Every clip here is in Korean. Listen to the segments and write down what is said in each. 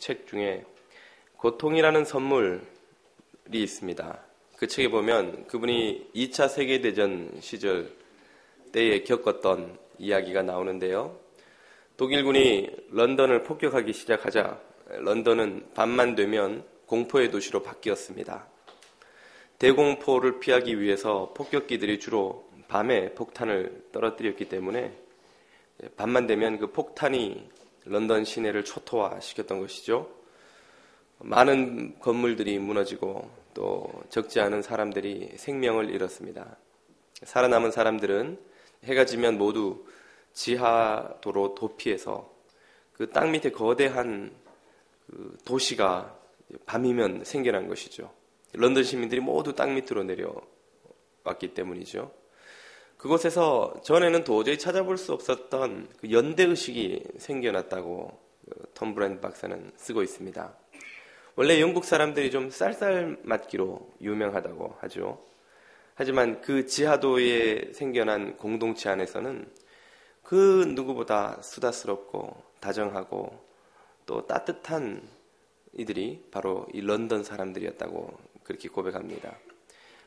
책 중에 고통이라는 선물이 있습니다. 그 책에 보면 그분이 2차 세계대전 시절 때에 겪었던 이야기가 나오는데요. 독일군이 런던을 폭격하기 시작하자 런던은 밤만 되면 공포의 도시로 바뀌었습니다. 대공포를 피하기 위해서 폭격기들이 주로 밤에 폭탄을 떨어뜨렸기 때문에 밤만 되면 그 폭탄이 런던 시내를 초토화시켰던 것이죠. 많은 건물들이 무너지고 또 적지 않은 사람들이 생명을 잃었습니다. 살아남은 사람들은 해가 지면 모두 지하도로 도피해서 그 땅 밑에 거대한 그 도시가 밤이면 생겨난 것이죠. 런던 시민들이 모두 땅 밑으로 내려왔기 때문이죠. 그곳에서 전에는 도저히 찾아볼 수 없었던 그 연대의식이 생겨났다고 톰 브랜드 박사는 쓰고 있습니다. 원래 영국 사람들이 좀 쌀쌀맞기로 유명하다고 하죠. 하지만 그 지하도에 생겨난 공동체 안에서는 그 누구보다 수다스럽고 다정하고 또 따뜻한 이들이 바로 이 런던 사람들이었다고 그렇게 고백합니다.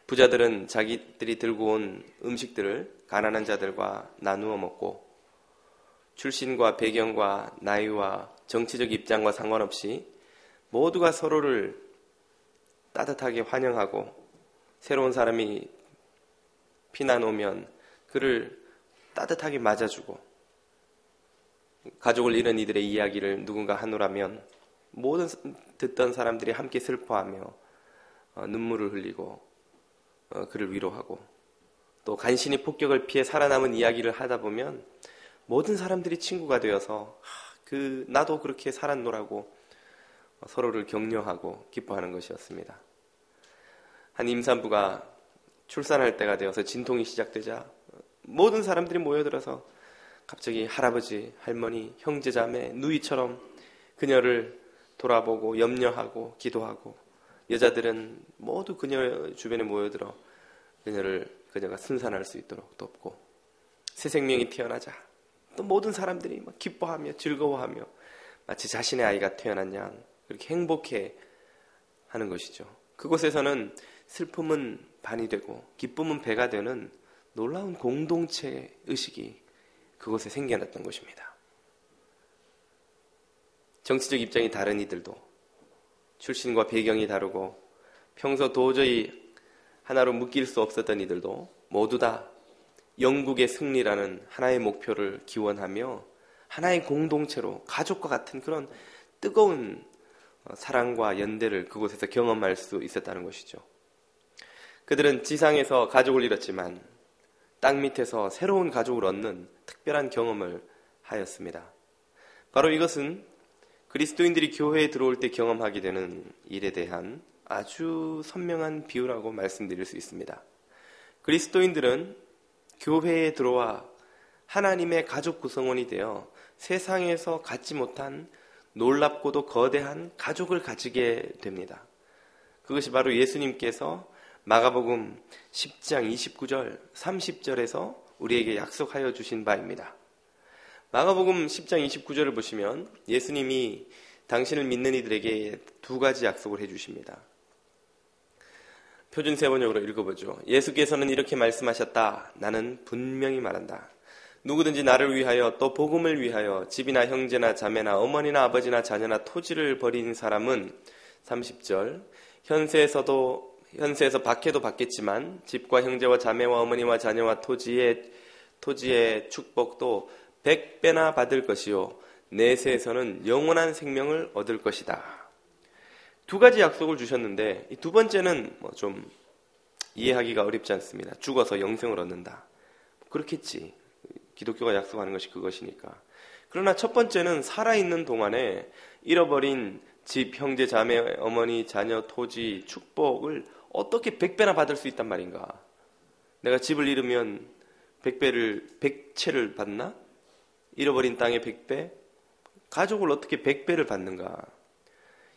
부자들은 자기들이 들고 온 음식들을 가난한 자들과 나누어 먹고 출신과 배경과 나이와 정치적 입장과 상관없이 모두가 서로를 따뜻하게 환영하고 새로운 사람이 피난 오면 그를 따뜻하게 맞아주고 가족을 잃은 이들의 이야기를 누군가 하노라면 모든 듣던 사람들이 함께 슬퍼하며 눈물을 흘리고 그를 위로하고 또 간신히 폭격을 피해 살아남은 이야기를 하다 보면 모든 사람들이 친구가 되어서 나도 그렇게 살았노라고 서로를 격려하고 기뻐하는 것이었습니다. 한 임산부가 출산할 때가 되어서 진통이 시작되자 모든 사람들이 모여들어서 갑자기 할아버지, 할머니, 형제, 자매, 누이처럼 그녀를 돌아보고 염려하고 기도하고 여자들은 모두 그녀 주변에 모여들어 그녀가 순산할 수 있도록 돕고 새 생명이 태어나자 또 모든 사람들이 막 기뻐하며 즐거워하며 마치 자신의 아이가 태어난 양 그렇게 행복해 하는 것이죠. 그곳에서는 슬픔은 반이 되고 기쁨은 배가 되는 놀라운 공동체 의식이 그곳에 생겨났던 것입니다. 정치적 입장이 다른 이들도 출신과 배경이 다르고 평소 도저히 하나로 묶일 수 없었던 이들도 모두 다 영국의 승리라는 하나의 목표를 기원하며 하나의 공동체로 가족과 같은 그런 뜨거운 사랑과 연대를 그곳에서 경험할 수 있었다는 것이죠. 그들은 지상에서 가족을 잃었지만 땅 밑에서 새로운 가족을 얻는 특별한 경험을 하였습니다. 바로 이것은 그리스도인들이 교회에 들어올 때 경험하게 되는 일에 대한 아주 선명한 비유라고 말씀드릴 수 있습니다. 그리스도인들은 교회에 들어와 하나님의 가족 구성원이 되어 세상에서 갖지 못한 놀랍고도 거대한 가족을 가지게 됩니다. 그것이 바로 예수님께서 마가복음 10장 29절 30절에서 우리에게 약속하여 주신 바입니다. 마가복음 10장 29절을 보시면 예수님이 당신을 믿는 이들에게 두 가지 약속을 해주십니다. 표준 세번역으로 읽어보죠. 예수께서는 이렇게 말씀하셨다. 나는 분명히 말한다. 누구든지 나를 위하여 또 복음을 위하여 집이나 형제나 자매나 어머니나 아버지나 자녀나 토지를 버린 사람은 30절 현세에서 박해도 받겠지만 집과 형제와 자매와 어머니와 자녀와 토지의 축복도 100배나 받을 것이요 내세에서는 영원한 생명을 얻을 것이다. 두 가지 약속을 주셨는데 이 두 번째는 좀 이해하기가 어렵지 않습니다. 죽어서 영생을 얻는다. 그렇겠지. 기독교가 약속하는 것이 그것이니까. 그러나 첫 번째는 살아있는 동안에 잃어버린 집, 형제, 자매, 어머니, 자녀, 토지, 축복을 어떻게 100배나 받을 수 있단 말인가? 내가 집을 잃으면 100채를 받나? 잃어버린 땅에 100배? 가족을 어떻게 100배를 받는가?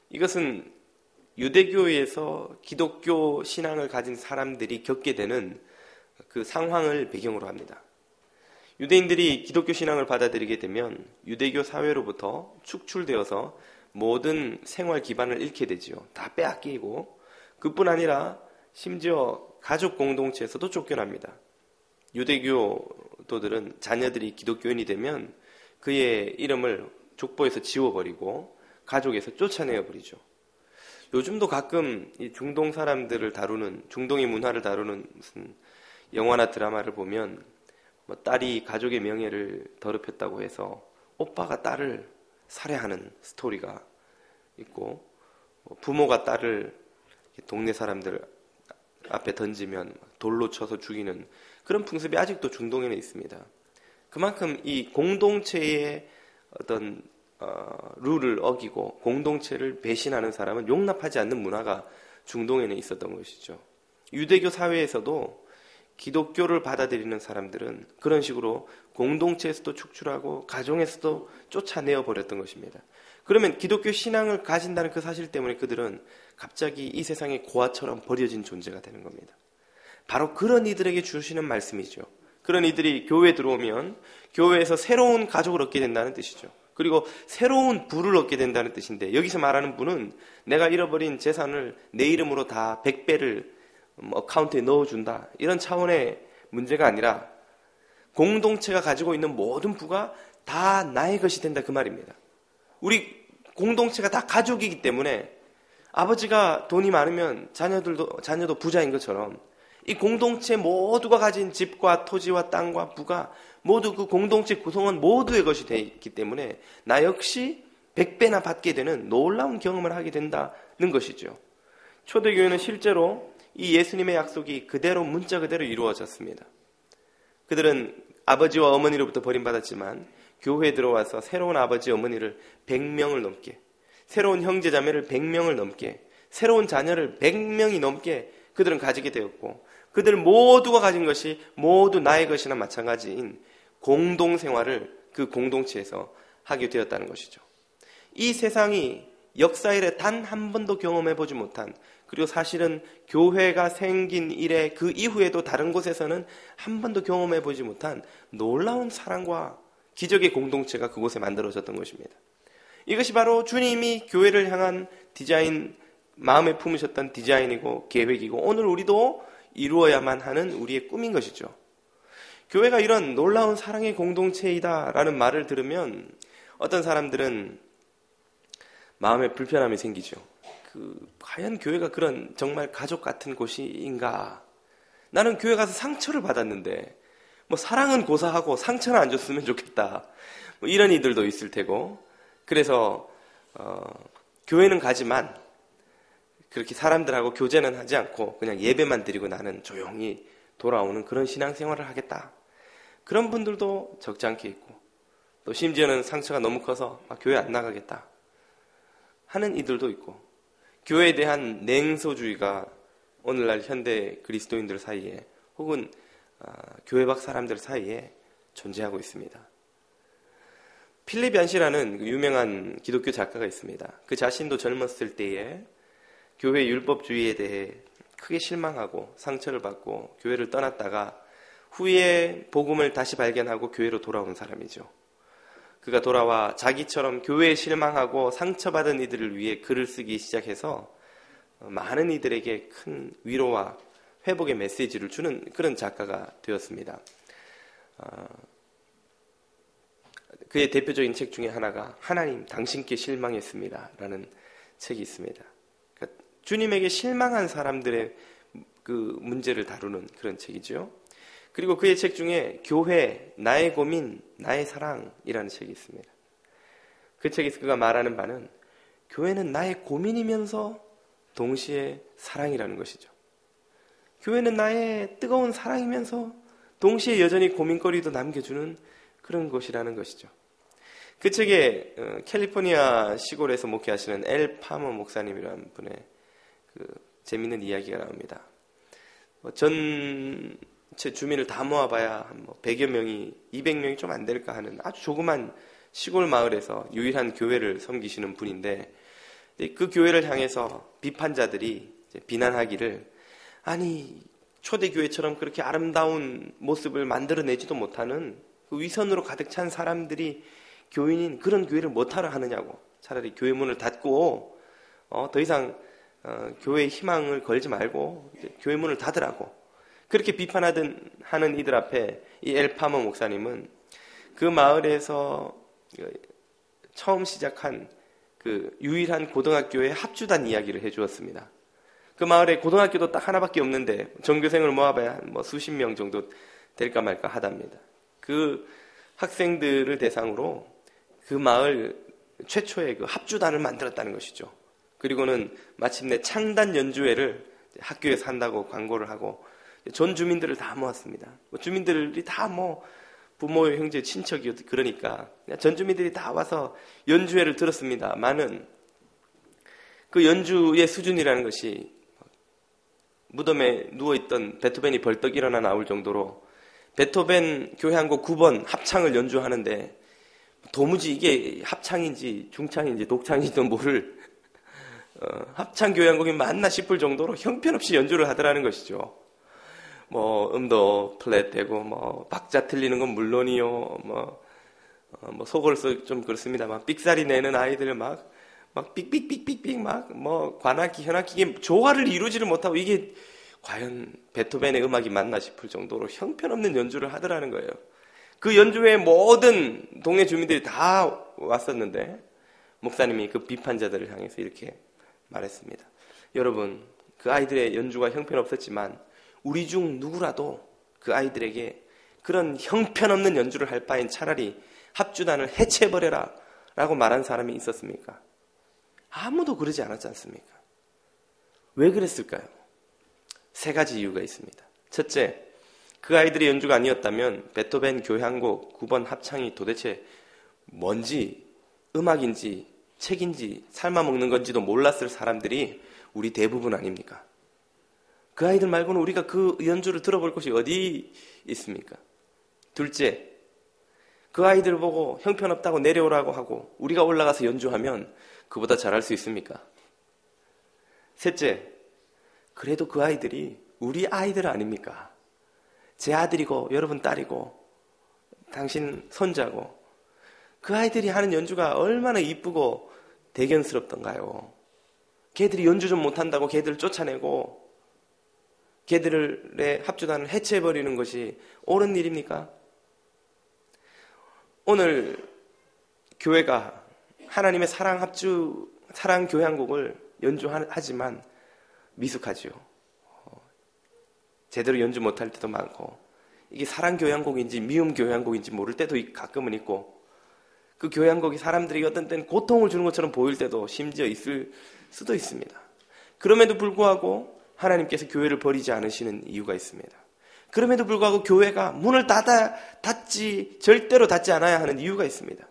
이것은 유대교에서 기독교 신앙을 가진 사람들이 겪게 되는 그 상황을 배경으로 합니다. 유대인들이 기독교 신앙을 받아들이게 되면 유대교 사회로부터 축출되어서 모든 생활 기반을 잃게 되지요. 다 빼앗기고 그뿐 아니라 심지어 가족 공동체에서도 쫓겨납니다. 유대교도들은 자녀들이 기독교인이 되면 그의 이름을 족보에서 지워버리고 가족에서 쫓아내어버리죠. 요즘도 가끔 이 중동 사람들을 다루는, 중동의 문화를 다루는 무슨 영화나 드라마를 보면 뭐 딸이 가족의 명예를 더럽혔다고 해서 오빠가 딸을 살해하는 스토리가 있고, 부모가 딸을 동네 사람들 앞에 던지면 돌로 쳐서 죽이는 그런 풍습이 아직도 중동에는 있습니다. 그만큼 이 공동체의 어떤 룰을 어기고 공동체를 배신하는 사람은 용납하지 않는 문화가 중동에는 있었던 것이죠. 유대교 사회에서도 기독교를 받아들이는 사람들은 그런 식으로 공동체에서도 축출하고 가정에서도 쫓아내어 버렸던 것입니다. 그러면 기독교 신앙을 가진다는 그 사실 때문에 그들은 갑자기 이 세상의 고아처럼 버려진 존재가 되는 겁니다. 바로 그런 이들에게 주시는 말씀이죠. 그런 이들이 교회에 들어오면 교회에서 새로운 가족을 얻게 된다는 뜻이죠. 그리고 새로운 부를 얻게 된다는 뜻인데, 여기서 말하는 부는 내가 잃어버린 재산을 내 이름으로 다 100배를 어카운트에 넣어준다, 이런 차원의 문제가 아니라 공동체가 가지고 있는 모든 부가 다 나의 것이 된다, 그 말입니다. 우리 공동체가 다 가족이기 때문에 아버지가 돈이 많으면 자녀도 부자인 것처럼 이 공동체 모두가 가진 집과 토지와 땅과 부가 모두 그 공동체 구성원 모두의 것이 되어 있기 때문에 나 역시 100배나 받게 되는 놀라운 경험을 하게 된다는 것이죠. 초대교회는 실제로 이 예수님의 약속이 그대로 문자 그대로 이루어졌습니다. 그들은 아버지와 어머니로부터 버림받았지만 교회에 들어와서 새로운 아버지 어머니를 100명을 넘게, 새로운 형제 자매를 100명을 넘게, 새로운 자녀를 100명이 넘게 그들은 가지게 되었고, 그들 모두가 가진 것이 모두 나의 것이나 마찬가지인 공동생활을 그 공동체에서 하게 되었다는 것이죠. 이 세상이 역사 이래 단 한 번도 경험해보지 못한, 그리고 사실은 교회가 생긴 이래 그 이후에도 다른 곳에서는 한 번도 경험해보지 못한 놀라운 사랑과 기적의 공동체가 그곳에 만들어졌던 것입니다. 이것이 바로 주님이 교회를 향한 디자인, 마음에 품으셨던 디자인이고 계획이고 오늘 우리도 이루어야만 하는 우리의 꿈인 것이죠. 교회가 이런 놀라운 사랑의 공동체이다라는 말을 들으면 어떤 사람들은 마음에 불편함이 생기죠. 과연 교회가 그런 정말 가족 같은 곳인가? 나는 교회 가서 상처를 받았는데 사랑은 고사하고 상처는 안 줬으면 좋겠다, 이런 이들도 있을 테고, 그래서 교회는 가지만 그렇게 사람들하고 교제는 하지 않고 그냥 예배만 드리고 나는 조용히 돌아오는 그런 신앙생활을 하겠다, 그런 분들도 적지 않게 있고, 또 심지어는 상처가 너무 커서 교회 안 나가겠다 하는 이들도 있고, 교회에 대한 냉소주의가 오늘날 현대 그리스도인들 사이에 혹은 교회 밖 사람들 사이에 존재하고 있습니다. 필립 얀시라는 유명한 기독교 작가가 있습니다. 그 자신도 젊었을 때에 교회 율법주의에 대해 크게 실망하고 상처를 받고 교회를 떠났다가 후에 복음을 다시 발견하고 교회로 돌아온 사람이죠. 그가 돌아와 자기처럼 교회에 실망하고 상처받은 이들을 위해 글을 쓰기 시작해서 많은 이들에게 큰 위로와 회복의 메시지를 주는 그런 작가가 되었습니다. 그의 대표적인 책 중에 하나가 하나님 당신께 실망했습니다 라는 책이 있습니다. 그러니까 주님에게 실망한 사람들의 그 문제를 다루는 그런 책이죠. 그리고 그의 책 중에 교회, 나의 고민, 나의 사랑이라는 책이 있습니다. 그 책에서 그가 말하는 바는 교회는 나의 고민이면서 동시에 사랑이라는 것이죠. 교회는 나의 뜨거운 사랑이면서 동시에 여전히 고민거리도 남겨주는 그런 곳이라는 것이죠. 그 책에 캘리포니아 시골에서 목회하시는 엘 파머 목사님이라는 분의 재미있는 이야기가 나옵니다. 전체 주민을 다 모아봐야 한 100여 명이, 200명이 좀 안 될까 하는 아주 조그만 시골 마을에서 유일한 교회를 섬기시는 분인데, 그 교회를 향해서 비판자들이 비난하기를, 아니 초대교회처럼 그렇게 아름다운 모습을 만들어내지도 못하는 그 위선으로 가득 찬 사람들이 교인인 그런 교회를 못하러 하느냐고 차라리 교회 문을 닫고 더 이상 교회의 희망을 걸지 말고 이제 교회 문을 닫으라고 그렇게 하는 이들 앞에 이 엘파머 목사님은 그 마을에서 처음 시작한 그 유일한 고등학교의 합주단 이야기를 해주었습니다. 그 마을에 고등학교도 딱 하나밖에 없는데 전교생을 모아봐야 뭐 수십 명 정도 될까 말까 하답니다. 그 학생들을 대상으로 그 마을 최초의 그 합주단을 만들었다는 것이죠. 그리고는 마침내 창단 연주회를 학교에서 한다고 광고를 하고 전 주민들을 다 모았습니다. 주민들이 다 부모, 형제, 친척이 그러니까 전 주민들이 다 와서 연주회를 들었습니다만은 그 연주의 수준이라는 것이 무덤에 누워있던 베토벤이 벌떡 일어나 나올 정도로 베토벤 교향곡 9번 합창을 연주하는데 도무지 이게 합창인지 중창인지 독창인지도 모를 합창 교향곡이 맞나 싶을 정도로 형편없이 연주를 하더라는 것이죠. 음도 플랫되고 박자 틀리는 건 물론이요. 속어서 좀 그렇습니다만 삑사리 내는 아이들 막 삑삑삑삑삑 관악기, 현악기 이게 조화를 이루지를 못하고 이게 과연 베토벤의 음악이 맞나 싶을 정도로 형편없는 연주를 하더라는 거예요. 그 연주회에 모든 동네 주민들이 다 왔었는데 목사님이 그 비판자들을 향해서 이렇게 말했습니다. 여러분, 그 아이들의 연주가 형편없었지만 우리 중 누구라도 그 아이들에게 그런 형편없는 연주를 할 바엔 차라리 합주단을 해체해버려라 라고 말한 사람이 있었습니까? 아무도 그러지 않았지 않습니까? 왜 그랬을까요? 3가지 이유가 있습니다. 첫째, 그 아이들의 연주가 아니었다면 베토벤 교향곡 9번 합창이 도대체 뭔지, 음악인지, 책인지, 삶아먹는 건지도 몰랐을 사람들이 우리 대부분 아닙니까? 그 아이들 말고는 우리가 그 연주를 들어볼 곳이 어디 있습니까? 둘째, 그 아이들 보고 형편없다고 내려오라고 하고 우리가 올라가서 연주하면 그보다 잘할 수 있습니까? 셋째, 그래도 그 아이들이 우리 아이들 아닙니까? 제 아들이고 여러분 딸이고 당신 손자고 그 아이들이 하는 연주가 얼마나 이쁘고 대견스럽던가요? 걔들이 연주 좀 못한다고 걔들을 쫓아내고 걔들의 합주단을 해체해버리는 것이 옳은 일입니까? 오늘 교회가 하나님의 사랑 교향곡을 연주하지만 미숙하지요. 제대로 연주 못할 때도 많고 이게 사랑 교향곡인지 미움 교향곡인지 모를 때도 가끔은 있고 그 교향곡이 사람들에게 어떤 때는 고통을 주는 것처럼 보일 때도 심지어 있을 수도 있습니다. 그럼에도 불구하고 하나님께서 교회를 버리지 않으시는 이유가 있습니다. 그럼에도 불구하고 교회가 문을 절대로 닫지 않아야 하는 이유가 있습니다.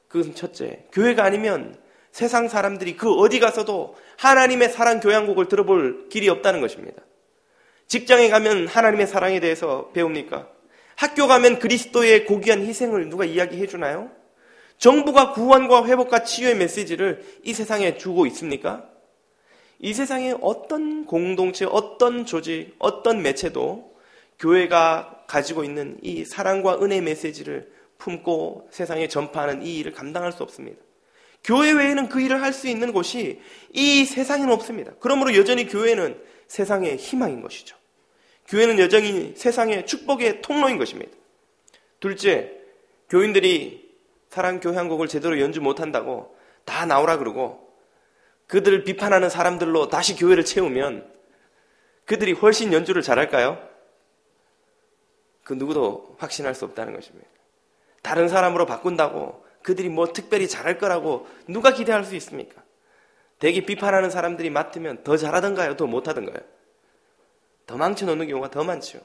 그것은 첫째, 교회가 아니면 세상 사람들이 그 어디 가서도 하나님의 사랑 교향곡을 들어볼 길이 없다는 것입니다. 직장에 가면 하나님의 사랑에 대해서 배웁니까? 학교 가면 그리스도의 고귀한 희생을 누가 이야기해 주나요? 정부가 구원과 회복과 치유의 메시지를 이 세상에 주고 있습니까? 이 세상에 어떤 공동체, 어떤 조직, 어떤 매체도 교회가 가지고 있는 이 사랑과 은혜의 메시지를 품고 세상에 전파하는 이 일을 감당할 수 없습니다. 교회 외에는 그 일을 할 수 있는 곳이 이 세상에는 없습니다. 그러므로 여전히 교회는 세상의 희망인 것이죠. 교회는 여전히 세상의 축복의 통로인 것입니다. 둘째, 교인들이 사랑 교향곡을 제대로 연주 못한다고 다 나오라 그러고 그들을 비판하는 사람들로 다시 교회를 채우면 그들이 훨씬 연주를 잘할까요? 그 누구도 확신할 수 없다는 것입니다. 다른 사람으로 바꾼다고 그들이 뭐 특별히 잘할 거라고 누가 기대할 수 있습니까? 대개 비판하는 사람들이 맡으면 더 잘하던가요? 더 못하던가요? 더 망쳐놓는 경우가 더 많죠.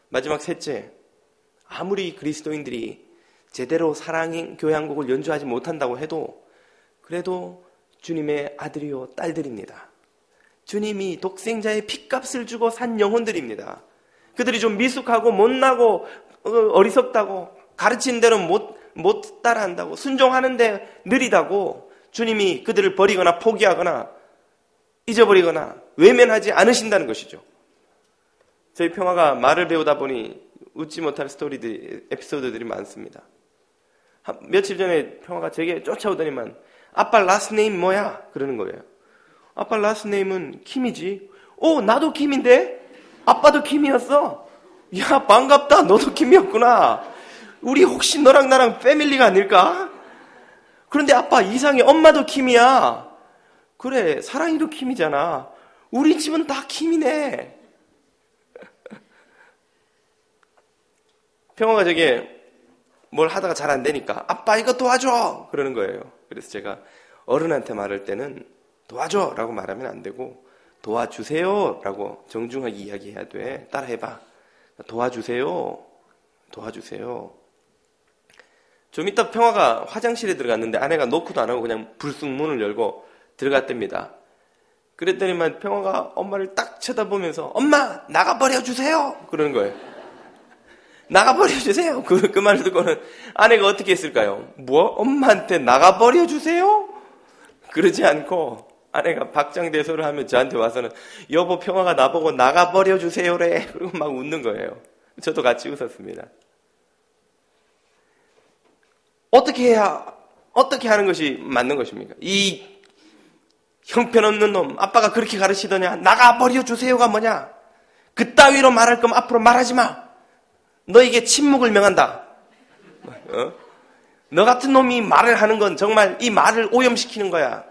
마지막 셋째, 아무리 그리스도인들이 제대로 사랑 교향곡을 연주하지 못한다고 해도 그래도 주님의 아들이요 딸들입니다. 주님이 독생자의 핏값을 주고 산 영혼들입니다. 그들이 좀 미숙하고 못나고 어리석다고 가르친 대로 못 따라한다고 순종하는데 느리다고 주님이 그들을 버리거나 포기하거나 잊어버리거나 외면하지 않으신다는 것이죠. 저희 평화가 말을 배우다 보니 웃지 못할 에피소드들이 많습니다. 며칠 전에 평화가 제게 쫓아오더니만 아빠 라스트 네임 뭐야? 그러는 거예요. 아빠 라스트 네임은 킴이지. 나도 킴인데? 아빠도 킴이었어? 야, 반갑다. 너도 킴이었구나. 우리 혹시 너랑 나랑 패밀리가 아닐까? 그런데 아빠 이상해. 엄마도 킴이야. 그래, 사랑이도 킴이잖아. 우리 집은 다 킴이네. 평화가 저게 뭘 하다가 잘 안 되니까 아빠 이거 도와줘 그러는 거예요. 그래서 제가 어른한테 말할 때는 도와줘 라고 말하면 안 되고 도와주세요 라고 정중하게 이야기해야 돼. 따라해봐. 도와주세요. 도와주세요. 좀 이따 평화가 화장실에 들어갔는데 아내가 노크도 안 하고 그냥 불쑥 문을 열고 들어갔답니다. 그랬더니만 평화가 엄마를 딱 쳐다보면서 엄마 나가버려 주세요 그러는 거예요. 나가버려 주세요. 그 말을 듣고는 아내가 어떻게 했을까요? 뭐? 엄마한테 나가버려 주세요? 그러지 않고 아내가 박장대소를 하면 저한테 와서는 여보 평화가 나보고 나가버려 주세요래. 그리고 막 웃는 거예요. 저도 같이 웃었습니다. 어떻게 하는 것이 맞는 것입니까? 이 형편없는 놈, 아빠가 그렇게 가르치더냐? 나가버려 주세요가 뭐냐? 그따위로 말할 거면 앞으로 말하지 마. 너에게 침묵을 명한다. 너 같은 놈이 말을 하는 건 정말 이 말을 오염시키는 거야.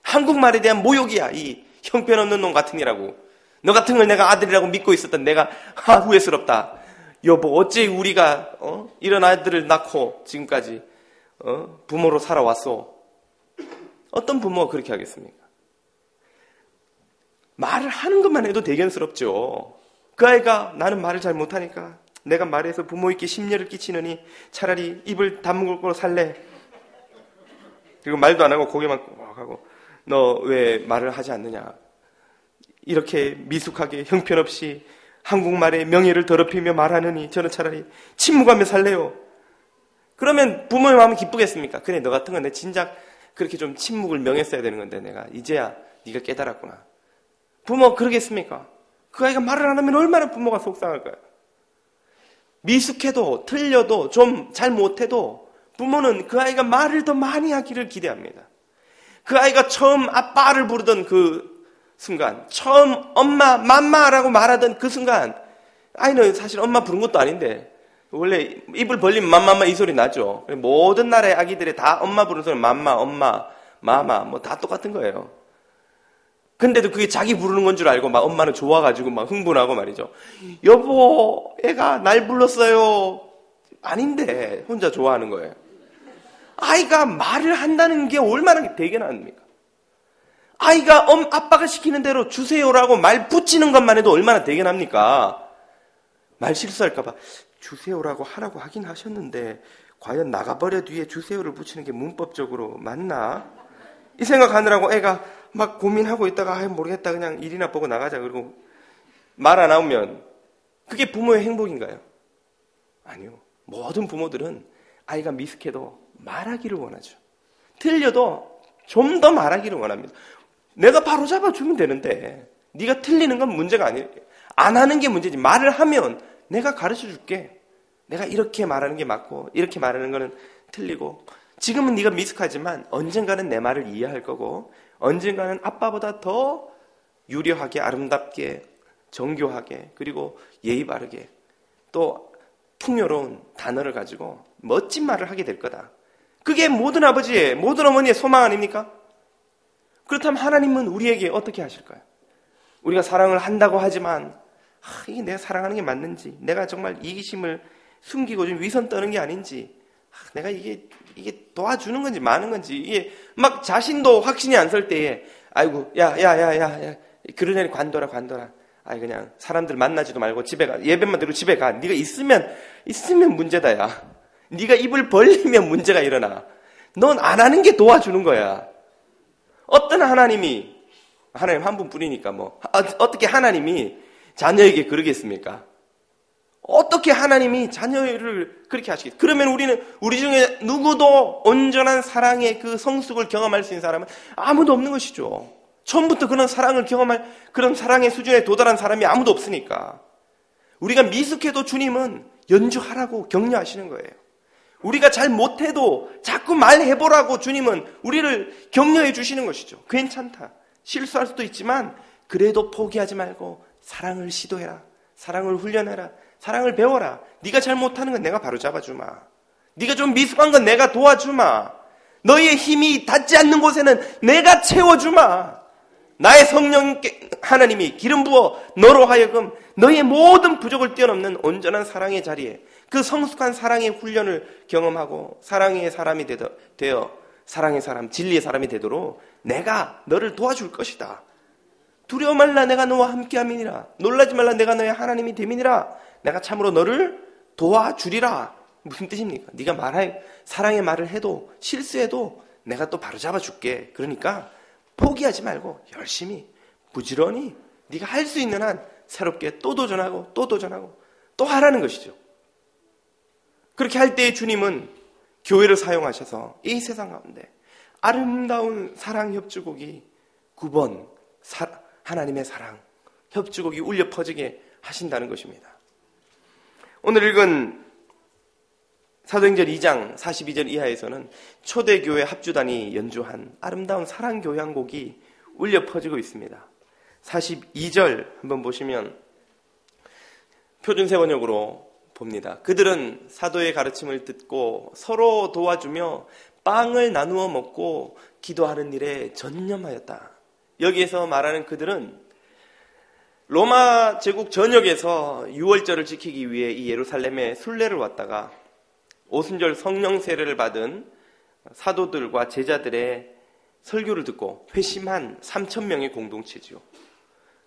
한국말에 대한 모욕이야. 이 형편없는 놈 같은 이라고. 너 같은 걸 내가 아들이라고 믿고 있었던 내가 후회스럽다. 여보 어째 우리가 이런 아들을 낳고 지금까지 부모로 살아왔어. 어떤 부모가 그렇게 하겠습니까? 말을 하는 것만 해도 대견스럽죠. 그 아이가 나는 말을 잘 못하니까 내가 말해서 부모에게 심려를 끼치느니 차라리 입을 다물고 살래. 그리고 말도 안 하고 고개만 꼭 하고 너 왜 말을 하지 않느냐. 이렇게 미숙하게 형편없이 한국말의 명예를 더럽히며 말하느니 저는 차라리 침묵하며 살래요. 그러면 부모의 마음이 기쁘겠습니까? 그래 너 같은 건 내 진작 그렇게 좀 침묵을 명했어야 되는 건데 내가 이제야 네가 깨달았구나. 부모 그러겠습니까? 그 아이가 말을 안 하면 얼마나 부모가 속상할까요? 미숙해도 틀려도 좀 잘 못해도 부모는 그 아이가 말을 더 많이 하기를 기대합니다. 그 아이가 처음 아빠를 부르던 그 순간, 처음 엄마, 맘마라고 말하던 그 순간, 아이는 사실 엄마 부른 것도 아닌데 원래 입을 벌리면 맘마마 이 소리 나죠. 모든 나라의 아기들이 다 엄마 부르는 소리 맘마, 엄마, 마마 뭐 다 똑같은 거예요. 근데도 그게 자기 부르는 건 줄 알고 막 엄마는 좋아가지고 막 흥분하고 말이죠. 여보, 애가 날 불렀어요. 아닌데 혼자 좋아하는 거예요. 아이가 말을 한다는 게 얼마나 대견합니까? 아이가 아빠가 시키는 대로 주세요라고 말 붙이는 것만 해도 얼마나 대견합니까? 말 실수할까봐 주세요라고 하라고 하긴 하셨는데 과연 나가버려 뒤에 주세요를 붙이는 게 문법적으로 맞나? 이 생각하느라고 애가 막 고민하고 있다가 모르겠다 그냥 일이나 보고 나가자 그러고 말 안 나오면 그게 부모의 행복인가요? 아니요. 모든 부모들은 아이가 미숙해도 말하기를 원하죠. 틀려도 좀 더 말하기를 원합니다. 내가 바로 잡아주면 되는데 네가 틀리는 건 문제가 아니에요. 안 하는 게 문제지. 말을 하면 내가 가르쳐줄게. 내가 이렇게 말하는 게 맞고 이렇게 말하는 거는 틀리고 지금은 네가 미숙하지만 언젠가는 내 말을 이해할 거고 언젠가는 아빠보다 더 유려하게 아름답게 정교하게 그리고 예의 바르게 또 풍요로운 단어를 가지고 멋진 말을 하게 될 거다. 그게 모든 아버지의 모든 어머니의 소망 아닙니까? 그렇다면 하나님은 우리에게 어떻게 하실까요? 우리가 사랑을 한다고 하지만 이게 내가 사랑하는 게 맞는지 내가 정말 이기심을 숨기고 좀 위선 떠는 게 아닌지 내가 이게 도와주는 건지 마는 건지 이게 막 자신도 확신이 안 설 때에 아이고 야 그런 애를 관둬라 아이 그냥 사람들 만나지도 말고 집에 가 예배만 들고 집에 가 네가 있으면 문제다 야 네가 입을 벌리면 문제가 일어나 넌 안 하는 게 도와주는 거야. 어떤 하나님 한 분뿐이니까 뭐 어떻게 하나님이 자녀에게 그러겠습니까? 어떻게 하나님이 자녀를 그렇게 하시겠어요? 그러면 우리 중에 누구도 온전한 사랑의 그 성숙을 경험할 수 있는 사람은 아무도 없는 것이죠. 처음부터 그런 사랑을 경험할 그런 사랑의 수준에 도달한 사람이 아무도 없으니까 우리가 미숙해도 주님은 연주하라고 격려하시는 거예요. 우리가 잘 못해도 자꾸 말해보라고 주님은 우리를 격려해 주시는 것이죠. 괜찮다. 실수할 수도 있지만 그래도 포기하지 말고 사랑을 시도해라. 사랑을 훈련해라. 사랑을 배워라. 네가 잘 못하는 건 내가 바로잡아주마. 네가 좀 미숙한 건 내가 도와주마. 너희의 힘이 닿지 않는 곳에는 내가 채워주마. 나의 성령 하나님이 기름 부어 너로 하여금 너희의 모든 부족을 뛰어넘는 온전한 사랑의 자리에 그 성숙한 사랑의 훈련을 경험하고 사랑의 사람이 되어 사랑의 사람, 진리의 사람이 되도록 내가 너를 도와줄 것이다. 두려워 말라. 내가 너와 함께함이니라. 놀라지 말라. 내가 너의 하나님이 됨이니라. 내가 참으로 너를 도와주리라. 무슨 뜻입니까? 네가 사랑의 말을 해도 실수해도 내가 또 바로잡아 줄게. 그러니까 포기하지 말고 열심히 부지런히 네가 할 수 있는 한 새롭게 또 도전하고 또 도전하고 또 하라는 것이죠. 그렇게 할 때에 주님은 교회를 사용하셔서 이 세상 가운데 아름다운 사랑 협주곡이 9번 하나님의 사랑 협주곡이 울려 퍼지게 하신다는 것입니다. 오늘 읽은 사도행전 2장 42절 이하에서는 초대교회 합주단이 연주한 아름다운 사랑 교향곡이 울려 퍼지고 있습니다. 42절 한번 보시면 표준세 번역으로 봅니다. 그들은 사도의 가르침을 듣고 서로 도와주며 빵을 나누어 먹고 기도하는 일에 전념하였다. 여기에서 말하는 그들은 로마 제국 전역에서 유월절을 지키기 위해 이 예루살렘에 순례를 왔다가 오순절 성령 세례를 받은 사도들과 제자들의 설교를 듣고 회심한 3,000명의 공동체지요.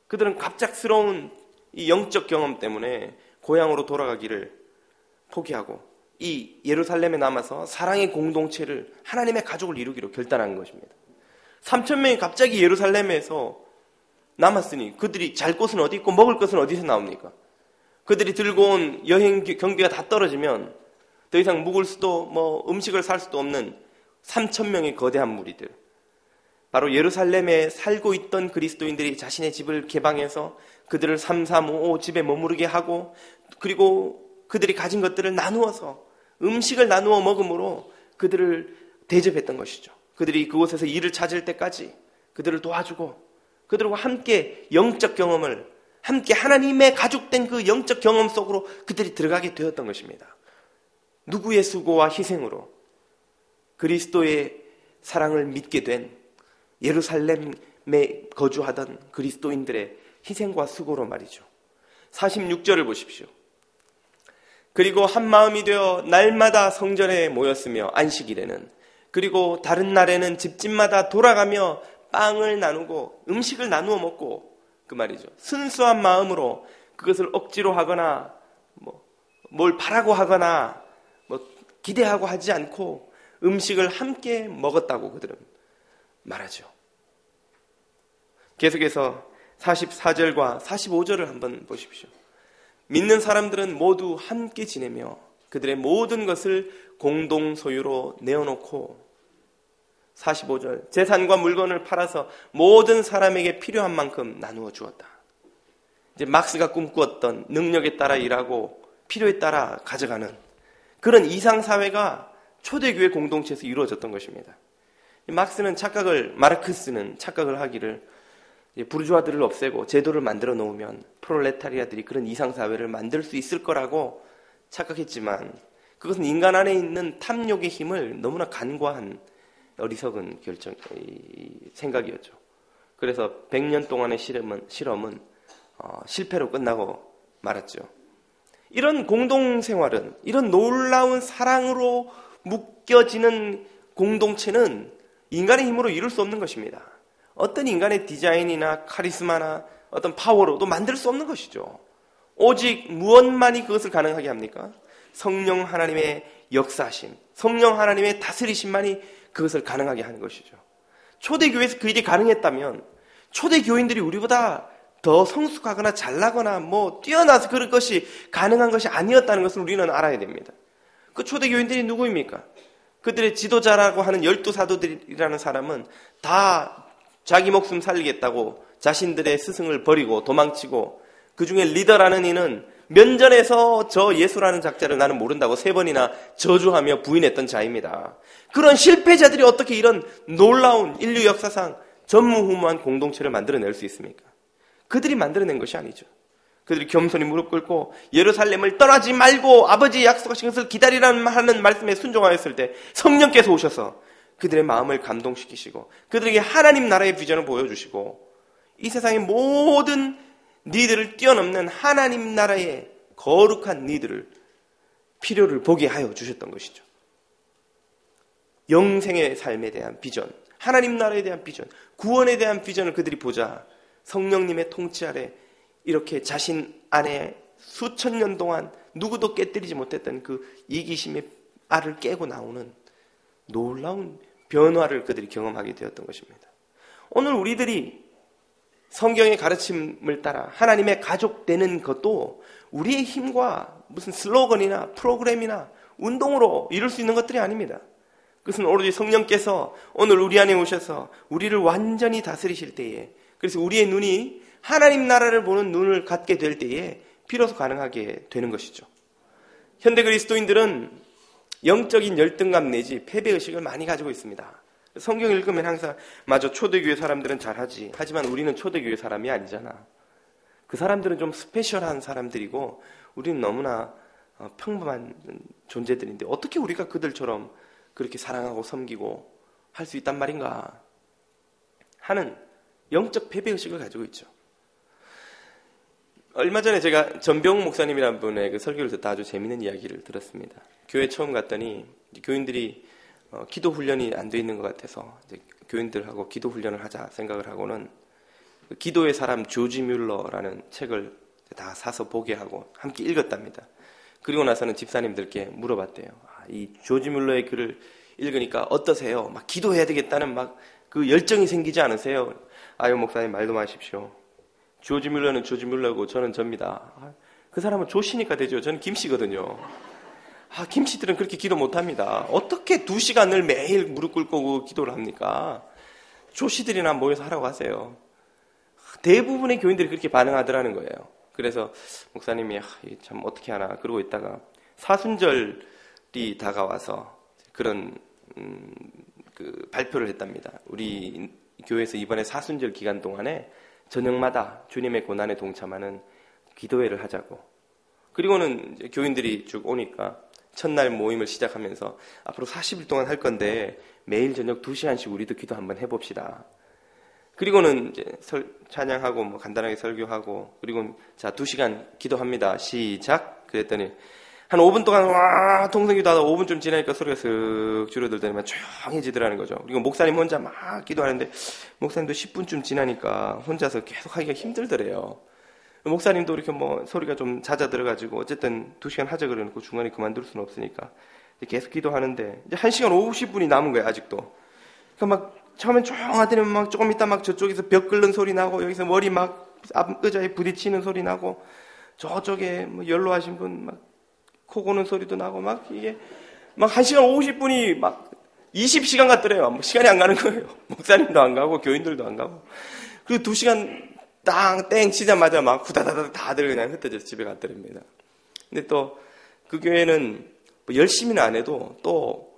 그들은 갑작스러운 이 영적 경험 때문에 고향으로 돌아가기를 포기하고 이 예루살렘에 남아서 사랑의 공동체를 하나님의 가족을 이루기로 결단한 것입니다. 3,000명이 갑자기 예루살렘에서 남았으니 그들이 잘 곳은 어디 있고 먹을 것은 어디서 나옵니까? 그들이 들고 온 여행 경비가 다 떨어지면 더 이상 묵을 수도 음식을 살 수도 없는 3,000명의 거대한 무리들. 바로 예루살렘에 살고 있던 그리스도인들이 자신의 집을 개방해서 그들을 3355 집에 머무르게 하고 그리고 그들이 가진 것들을 나누어서 음식을 나누어 먹음으로 그들을 대접했던 것이죠. 그들이 그곳에서 일을 찾을 때까지 그들을 도와주고 그들과 함께 영적 경험을 함께 하나님의 가족된 그 영적 경험 속으로 그들이 들어가게 되었던 것입니다. 누구의 수고와 희생으로 그리스도의 사랑을 믿게 된 예루살렘에 거주하던 그리스도인들의 희생과 수고로 말이죠. 46절을 보십시오. 그리고 한 마음이 되어 날마다 성전에 모였으며 안식일에는 그리고 다른 날에는 집집마다 돌아가며 빵을 나누고 음식을 나누어 먹고 그 말이죠. 순수한 마음으로 그것을 억지로 하거나 뭘 바라고 하거나 기대하고 하지 않고 음식을 함께 먹었다고 그들은 말하죠. 계속해서 44절과 45절을 한번 보십시오. 믿는 사람들은 모두 함께 지내며 그들의 모든 것을 공동 소유로 내어놓고 45절 재산과 물건을 팔아서 모든 사람에게 필요한 만큼 나누어 주었다. 이제 막스가 꿈꾸었던 능력에 따라 일하고 필요에 따라 가져가는 그런 이상사회가 초대교회 공동체에서 이루어졌던 것입니다. 마르크스는 착각을 하기를 부르주아들을 없애고 제도를 만들어 놓으면 프롤레타리아들이 그런 이상사회를 만들 수 있을 거라고 착각했지만 그것은 인간 안에 있는 탐욕의 힘을 너무나 간과한 어리석은 생각이었죠. 그래서 100년 동안의 실험은 실패로 끝나고 말았죠. 이런 공동생활은 이런 놀라운 사랑으로 묶여지는 공동체는 인간의 힘으로 이룰 수 없는 것입니다. 어떤 인간의 디자인이나 카리스마나 어떤 파워로도 만들 수 없는 것이죠. 오직 무엇만이 그것을 가능하게 합니까? 성령 하나님의 역사하심, 성령 하나님의 다스리심만이 그것을 가능하게 하는 것이죠. 초대교회에서 그 일이 가능했다면 초대교인들이 우리보다 더 성숙하거나 잘나거나 뛰어나서 그런 것이 가능한 것이 아니었다는 것을 우리는 알아야 됩니다. 그 초대교인들이 누구입니까? 그들의 지도자라고 하는 12사도들이라는 사람은 다 자기 목숨 살리겠다고 자신들의 스승을 버리고 도망치고 그 중에 리더라는 이는 면전에서 저 예수라는 작자를 나는 모른다고 3번이나 저주하며 부인했던 자입니다. 그런 실패자들이 어떻게 이런 놀라운 인류 역사상 전무후무한 공동체를 만들어낼 수 있습니까? 그들이 만들어낸 것이 아니죠. 그들이 겸손히 무릎 꿇고 예루살렘을 떠나지 말고 아버지의 약속하신 것을 기다리라는 하는 말씀에 순종하였을 때 성령께서 오셔서 그들의 마음을 감동시키시고 그들에게 하나님 나라의 비전을 보여주시고 이 세상의 모든 니들을 뛰어넘는 하나님 나라의 거룩한 니들을 필요를 보게 하여 주셨던 것이죠. 영생의 삶에 대한 비전, 하나님 나라에 대한 비전, 구원에 대한 비전을 그들이 보자 성령님의 통치 아래 이렇게 자신 안에 수천 년 동안 누구도 깨뜨리지 못했던 그 이기심의 알을 깨고 나오는 놀라운 변화를 그들이 경험하게 되었던 것입니다. 오늘 우리들이 성경의 가르침을 따라 하나님의 가족 되는 것도 우리의 힘과 무슨 슬로건이나 프로그램이나 운동으로 이룰 수 있는 것들이 아닙니다. 그것은 오로지 성령께서 오늘 우리 안에 오셔서 우리를 완전히 다스리실 때에, 그래서 우리의 눈이 하나님 나라를 보는 눈을 갖게 될 때에 비로소 가능하게 되는 것이죠. 현대 그리스도인들은 영적인 열등감 내지 패배의식을 많이 가지고 있습니다. 성경 읽으면 항상 맞아, 초대교회 사람들은 잘하지, 하지만 우리는 초대교회 사람이 아니잖아. 그 사람들은 좀 스페셜한 사람들이고 우리는 너무나 평범한 존재들인데 어떻게 우리가 그들처럼 그렇게 사랑하고 섬기고 할 수 있단 말인가 하는 영적 패배의식을 가지고 있죠. 얼마 전에 제가 전병 목사님이라는 분의 그 설교를 듣다 아주 재미있는 이야기를 들었습니다. 교회 처음 갔더니 교인들이 기도 훈련이 안 돼 있는 것 같아서 이제 교인들하고 기도 훈련을 하자 생각을 하고는 기도의 사람 조지 뮬러라는 책을 다 사서 보게 하고 함께 읽었답니다. 그리고 나서는 집사님들께 물어봤대요. 이 조지 뮬러의 글을 읽으니까 어떠세요? 막 기도해야 되겠다는 막 그 열정이 생기지 않으세요? 아유, 목사님 말도 마십시오. 조지 뮬러는 조지 뮬러고 저는 접니다. 그 사람은 조씨니까 되죠. 저는 김씨거든요. 김씨들은 그렇게 기도 못합니다. 어떻게 2시간을 매일 무릎 꿇고 기도를 합니까? 조씨들이나 모여서 하라고 하세요. 대부분의 교인들이 그렇게 반응하더라는 거예요. 그래서 목사님이 참 어떻게 하나 그러고 있다가 사순절이 다가와서 그런 그 발표를 했답니다. 우리 교회에서 이번에 사순절 기간 동안에 저녁마다 주님의 고난에 동참하는 기도회를 하자고. 그리고는 이제 교인들이 쭉 오니까 첫날 모임을 시작하면서 앞으로 40일 동안 할 건데 매일 저녁 2시간씩 우리도 기도 한번 해봅시다. 그리고는 이제 찬양하고 뭐 간단하게 설교하고 그리고 자 2시간 기도합니다. 시작. 그랬더니 한 5분 동안 와 통성기도 하다 5분쯤 지나니까 소리가 슥 줄어들더니만 조용해지더라는 거죠. 그리고 목사님 혼자 막 기도하는데 목사님도 10분쯤 지나니까 혼자서 계속 하기가 힘들더래요. 목사님도 이렇게 뭐 소리가 좀 잦아들어가지고 어쨌든 2시간 하자 그러놓고 중간에 그만둘 수는 없으니까 계속 기도하는데 이제 1시간 50분이 남은 거예요. 아직도. 그러니까 막 처음엔 조용하더니 막 조금 있다 막 저쪽에서 벽 끓는 소리 나고 여기서 머리 막 앞 의자에 부딪히는 소리 나고 저쪽에 뭐 연로하신 분 막 코 고는 소리도 나고 막 이게 막 1시간 50분이 막 20시간 같더래요. 뭐 시간이 안 가는 거예요. 목사님도 안 가고 교인들도 안 가고. 그리고 2시간 땡 치자마자 막 후다다다 다들 그냥 흩어져서 집에 갔더랍니다. 근데 또 그 교회는 뭐 열심히는 안 해도 또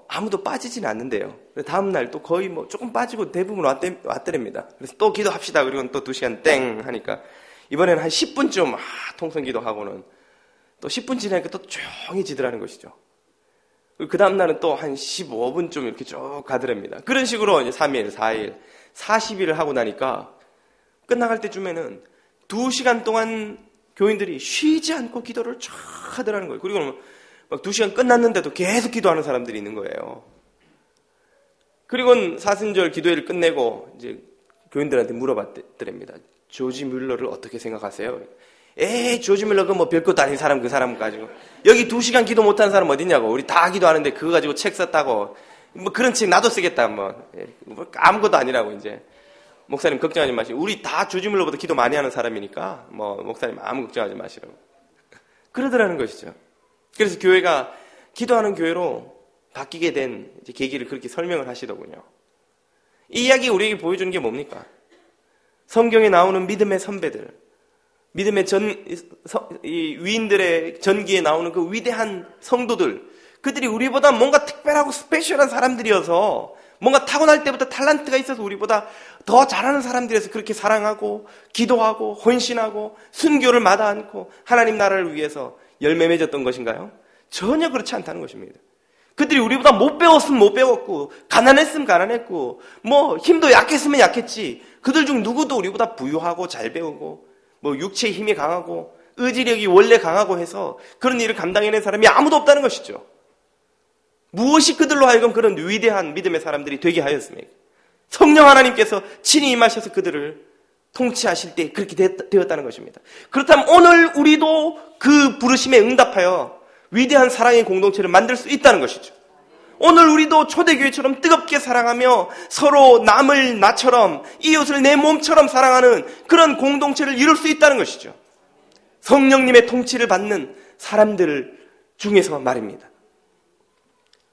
아무도 빠지진 않는데요. 다음날 또 거의 뭐 조금 빠지고 대부분 왔더랍니다. 그래서 또 기도합시다. 그리고 또 2시간 땡 하니까 이번에는 한 10분쯤 통성기도 하고는 또 10분 지나니까 또 조용해지더라는 것이죠. 그 다음날은 또 한 15분쯤 이렇게 쭉 가더랍니다. 그런 식으로 이제 3일, 4일, 40일을 하고 나니까 끝나갈 때쯤에는 2시간 동안 교인들이 쉬지 않고 기도를 쫙 하더라는 거예요. 그리고 막 2시간 끝났는데도 계속 기도하는 사람들이 있는 거예요. 그리고 사순절 기도회를 끝내고 이제 교인들한테 물어봤더랍니다. 조지 뮬러를 어떻게 생각하세요? 조지 뮬러 그 뭐 별것도 아닌 사람 그 사람 가지고 여기 2시간 기도 못하는 사람 어딨냐고. 우리 다 기도하는데 그거 가지고 책 썼다고. 뭐 그런 책 나도 쓰겠다. 뭐 아무것도 아니라고. 이제 목사님 걱정하지 마시고 우리 다 조지 뮬러보다 기도 많이 하는 사람이니까 뭐 목사님 아무 걱정하지 마시라고. 그러더라는 것이죠. 그래서 교회가 기도하는 교회로 바뀌게 된 이제 계기를 그렇게 설명을 하시더군요. 이 이야기 우리에게 보여주는 게 뭡니까? 성경에 나오는 믿음의 선배들, 믿음의 이 위인들의 전기에 나오는 그 위대한 성도들, 그들이 우리보다 뭔가 특별하고 스페셜한 사람들이어서, 뭔가 타고날 때부터 탤런트가 있어서 우리보다 더 잘하는 사람들이어서 그렇게 사랑하고 기도하고 헌신하고 순교를 마다 않고 하나님 나라를 위해서 열매 맺었던 것인가요? 전혀 그렇지 않다는 것입니다. 그들이 우리보다 못 배웠으면 못 배웠고 가난했으면 가난했고 뭐 힘도 약했으면 약했지, 그들 중 누구도 우리보다 부유하고 잘 배우고 뭐 육체의 힘이 강하고 의지력이 원래 강하고 해서 그런 일을 감당해낸 사람이 아무도 없다는 것이죠. 무엇이 그들로 하여금 그런 위대한 믿음의 사람들이 되게 하였습니까? 성령 하나님께서 친히 임하셔서 그들을 통치하실 때 그렇게 되었다는 것입니다. 그렇다면 오늘 우리도 그 부르심에 응답하여 위대한 사랑의 공동체를 만들 수 있다는 것이죠. 오늘 우리도 초대교회처럼 뜨겁게 사랑하며 서로 남을 나처럼 이웃을 내 몸처럼 사랑하는 그런 공동체를 이룰 수 있다는 것이죠. 성령님의 통치를 받는 사람들 중에서 말입니다.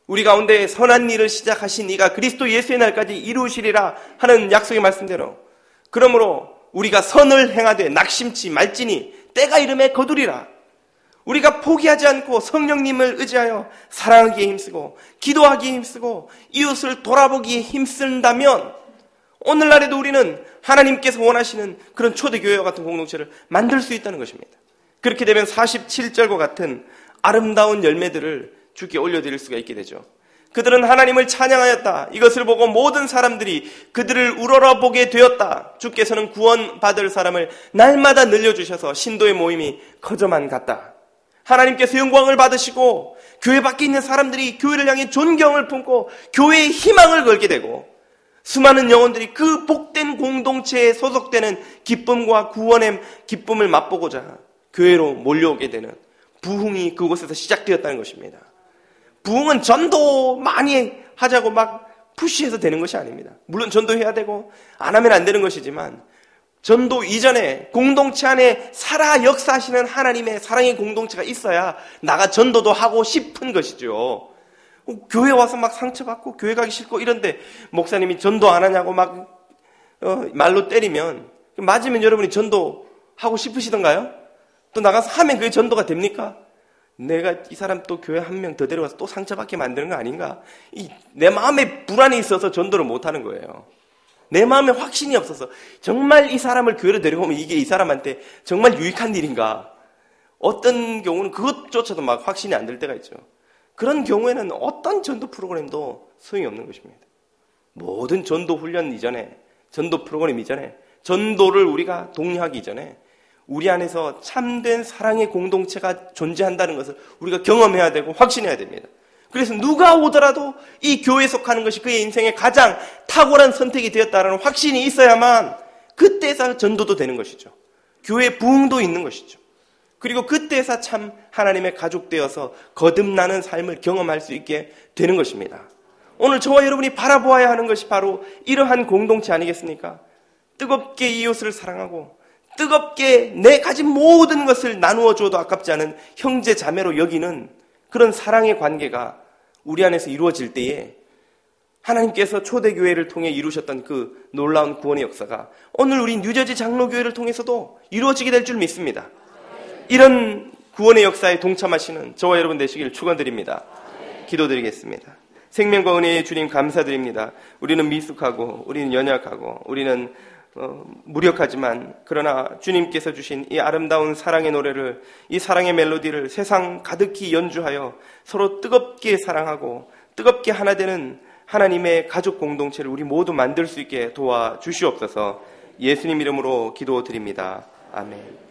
우리 가운데 선한 일을 시작하신 이가 그리스도 예수의 날까지 이루시리라 하는 약속의 말씀대로, 그러므로 우리가 선을 행하되 낙심치 말지니 때가 이름에 거두리라. 우리가 포기하지 않고 성령님을 의지하여 사랑하기에 힘쓰고 기도하기에 힘쓰고 이웃을 돌아보기에 힘쓴다면 오늘날에도 우리는 하나님께서 원하시는 그런 초대교회와 같은 공동체를 만들 수 있다는 것입니다. 그렇게 되면 47절과 같은 아름다운 열매들을 주께 올려드릴 수가 있게 되죠. 그들은 하나님을 찬양하였다. 이것을 보고 모든 사람들이 그들을 우러러보게 되었다. 주께서는 구원받을 사람을 날마다 늘려주셔서 신도의 모임이 커져만 갔다. 하나님께서 영광을 받으시고 교회 밖에 있는 사람들이 교회를 향해 존경을 품고 교회의 희망을 걸게 되고 수많은 영혼들이 그 복된 공동체에 소속되는 기쁨과 구원의 기쁨을 맛보고자 교회로 몰려오게 되는 부흥이 그곳에서 시작되었다는 것입니다. 부흥은 전도 많이 하자고 막 푸시해서 되는 것이 아닙니다. 물론 전도해야 되고 안 하면 안 되는 것이지만 전도 이전에 공동체 안에 살아 역사하시는 하나님의 사랑의 공동체가 있어야 나가 전도도 하고 싶은 것이죠. 교회 와서 막 상처받고 교회 가기 싫고 이런데 목사님이 전도 안 하냐고 막 말로 때리면, 맞으면 여러분이 전도하고 싶으시던가요? 또 나가서 하면 그게 전도가 됩니까? 내가 이 사람 또 교회 한 명 더 데려가서 또 상처받게 만드는 거 아닌가? 내 마음에 불안이 있어서 전도를 못하는 거예요. 내 마음에 확신이 없어서 정말 이 사람을 교회로 데려오면 이게 이 사람한테 정말 유익한 일인가? 어떤 경우는 그것조차도 막 확신이 안 들 때가 있죠. 그런 경우에는 어떤 전도 프로그램도 소용이 없는 것입니다. 모든 전도 훈련 이전에, 전도 프로그램 이전에, 전도를 우리가 독려하기 이전에 우리 안에서 참된 사랑의 공동체가 존재한다는 것을 우리가 경험해야 되고 확신해야 됩니다. 그래서 누가 오더라도 이 교회에 속하는 것이 그의 인생의 가장 탁월한 선택이 되었다는 확신이 있어야만 그때서 전도도 되는 것이죠. 교회 부흥도 있는 것이죠. 그리고 그때서 참 하나님의 가족 되어서 거듭나는 삶을 경험할 수 있게 되는 것입니다. 오늘 저와 여러분이 바라보아야 하는 것이 바로 이러한 공동체 아니겠습니까? 뜨겁게 이웃을 사랑하고 뜨겁게 내 가진 모든 것을 나누어 줘도 아깝지 않은 형제 자매로 여기는 그런 사랑의 관계가 우리 안에서 이루어질 때에 하나님께서 초대교회를 통해 이루셨던 그 놀라운 구원의 역사가 오늘 우리 뉴저지 장로교회를 통해서도 이루어지게 될 줄 믿습니다. 이런 구원의 역사에 동참하시는 저와 여러분 되시길 축원드립니다. 기도드리겠습니다. 생명과 은혜의 주님 감사드립니다. 우리는 미숙하고 우리는 연약하고 우리는 무력하지만 그러나 주님께서 주신 이 아름다운 사랑의 노래를, 이 사랑의 멜로디를 세상 가득히 연주하여 서로 뜨겁게 사랑하고 뜨겁게 하나 되는 하나님의 가족 공동체를 우리 모두 만들 수 있게 도와주시옵소서. 예수님 이름으로 기도드립니다. 아멘.